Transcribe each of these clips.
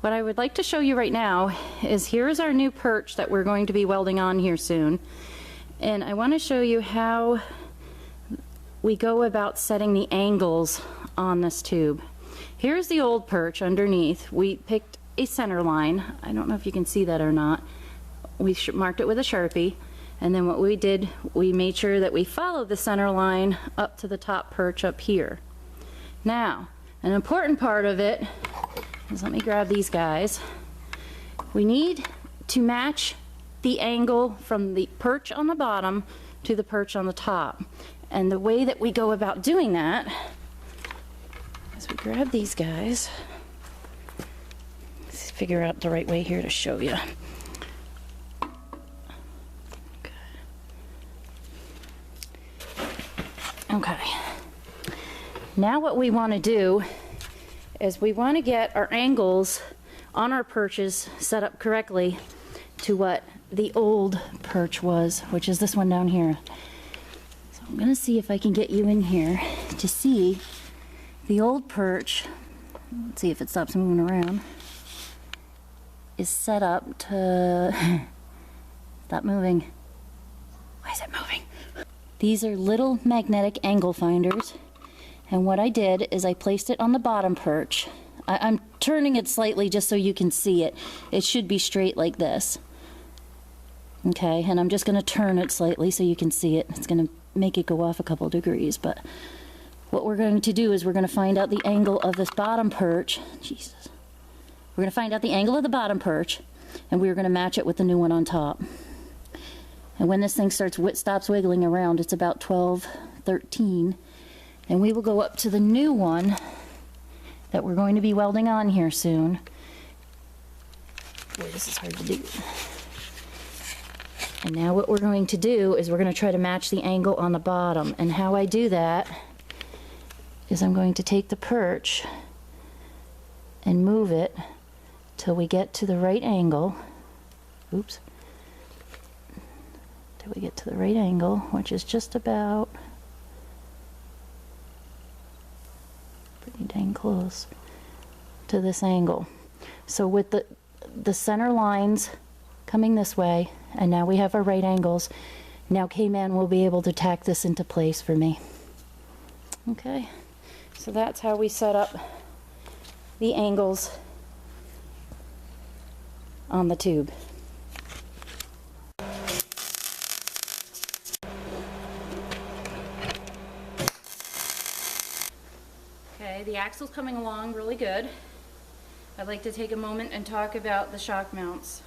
What I would like to show you right now is here's our new perch that we're going to be welding on here soon. And I want to show you how we go about setting the angles on this tube. Here's the old perch underneath. We picked a center line. I don't know if you can see that or not. We marked it with a Sharpie. And then what we did, we made sure that we followed the center line up to the top perch up here. Now, an important part of it is, let me grab these guys. We need to match the angle from the perch on the bottom to the perch on the top. And the way that we go about doing that is we grab these guys. Let's figure out the right way here to show you. Okay. Now what we want to do is we want to get our angles on our perches set up correctly to what the old perch was, which is this one down here. So I'm going to see if I can get you in here to see the old perch. Let's see if it stops moving around. Is set up to stop moving. Why is it moving? These are little magnetic angle finders, and what I did is I placed it on the bottom perch. I'm turning it slightly just so you can see it. It should be straight like this. Okay, and I'm just going to turn it slightly so you can see it. It's going to make it go off a couple degrees, but what we're going to do is we're going to find out the angle of this bottom perch. Jesus. We're going to find out the angle of the bottom perch, and we're going to match it with the new one on top. And when this thing stops wiggling around, it's about 12, 13. And we will go up to the new one that we're going to be welding on here soon. Boy, this is hard to do. And now what we're going to do is we're going to try to match the angle on the bottom. And how I do that is I'm going to take the perch and move it till we get to the right angle. Oops. We get to the right angle, which is just about pretty dang close to this angle. So with the center lines coming this way, and now we have our right angles, now K-Man will be able to tack this into place for me. Okay, so that's how we set up the angles on the tube. The axle's coming along really good. I'd like to take a moment and talk about the shock mounts.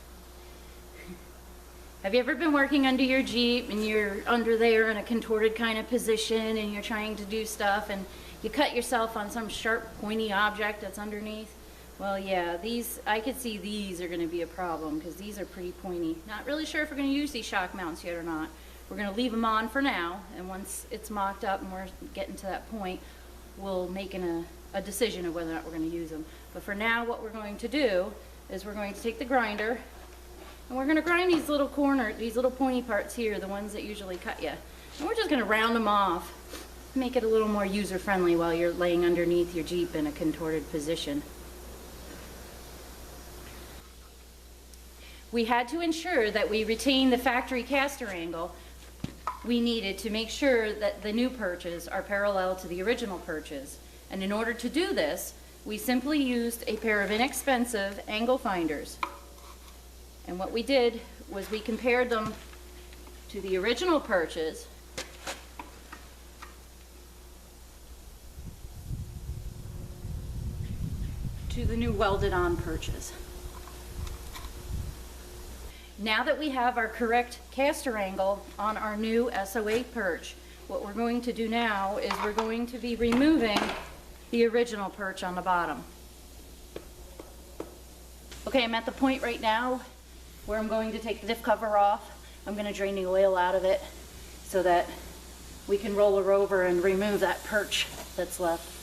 Have you ever been working under your Jeep and you're under there in a contorted kind of position and you're trying to do stuff and you cut yourself on some sharp pointy object that's underneath? Well, yeah, I could see these are going to be a problem because these are pretty pointy. Not really sure if we're going to use these shock mounts yet or not. We're going to leave them on for now, and once it's mocked up and we're getting to that point, we'll make a decision of whether or not we're going to use them. But for now, what we're going to do is we're going to take the grinder and we're going to grind these little these little pointy parts here, the ones that usually cut you. And we're just going to round them off, make it a little more user-friendly while you're laying underneath your Jeep in a contorted position. We had to ensure that we retain the factory caster angle we needed to make sure that the new perches are parallel to the original perches. And in order to do this, we simply used a pair of inexpensive angle finders. And what we did was we compared them to the original perches to the new welded on perches. Now that we have our correct caster angle on our new SOA perch, what we're going to do now is we're going to be removing the original perch on the bottom. Okay, I'm at the point right now where I'm going to take the diff cover off. I'm going to drain the oil out of it so that we can roll her over and remove that perch that's left.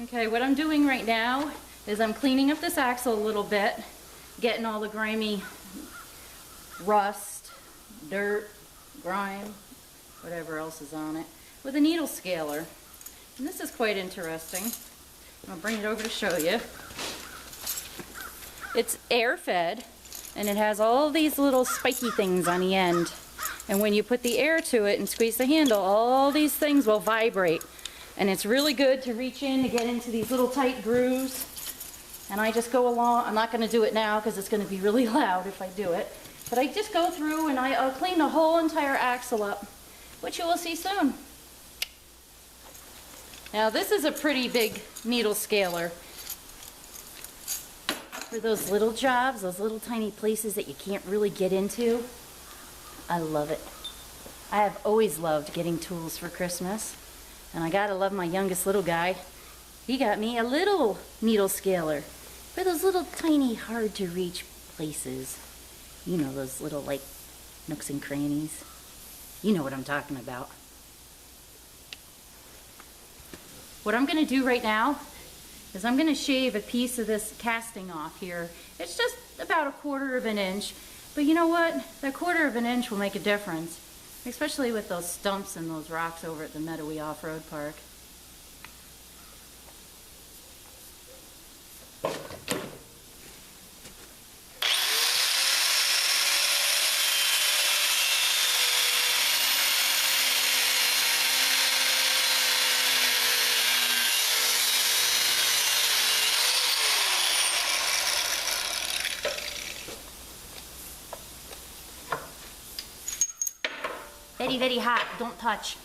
Okay, what I'm doing right now is I'm cleaning up this axle a little bit, getting all the grimy rust, dirt, grime, whatever else is on it, with a needle scaler. And this is quite interesting. I'll bring it over to show you. It's air fed, and it has all these little spiky things on the end. And when you put the air to it and squeeze the handle, all these things will vibrate. And it's really good to reach in to get into these little tight grooves. And I just go along. I'm not going to do it now because it's going to be really loud if I do it. But I just go through and I'll clean the whole entire axle up, which you will see soon. Now this is a pretty big needle scaler for those little jobs, those little tiny places that you can't really get into. I love it. I have always loved getting tools for Christmas. And I gotta love my youngest little guy. He got me a little needle scaler for those little tiny hard to reach places. You know, those little like nooks and crannies. You know what I'm talking about. What I'm gonna do right now is I'm gonna shave a piece of this casting off here. It's just about 1/4 of an inch. But you know what? That 1/4 of an inch will make a difference, especially with those stumps and those rocks over at the Meadowy Off-Road Park. Very, very hot. Don't touch.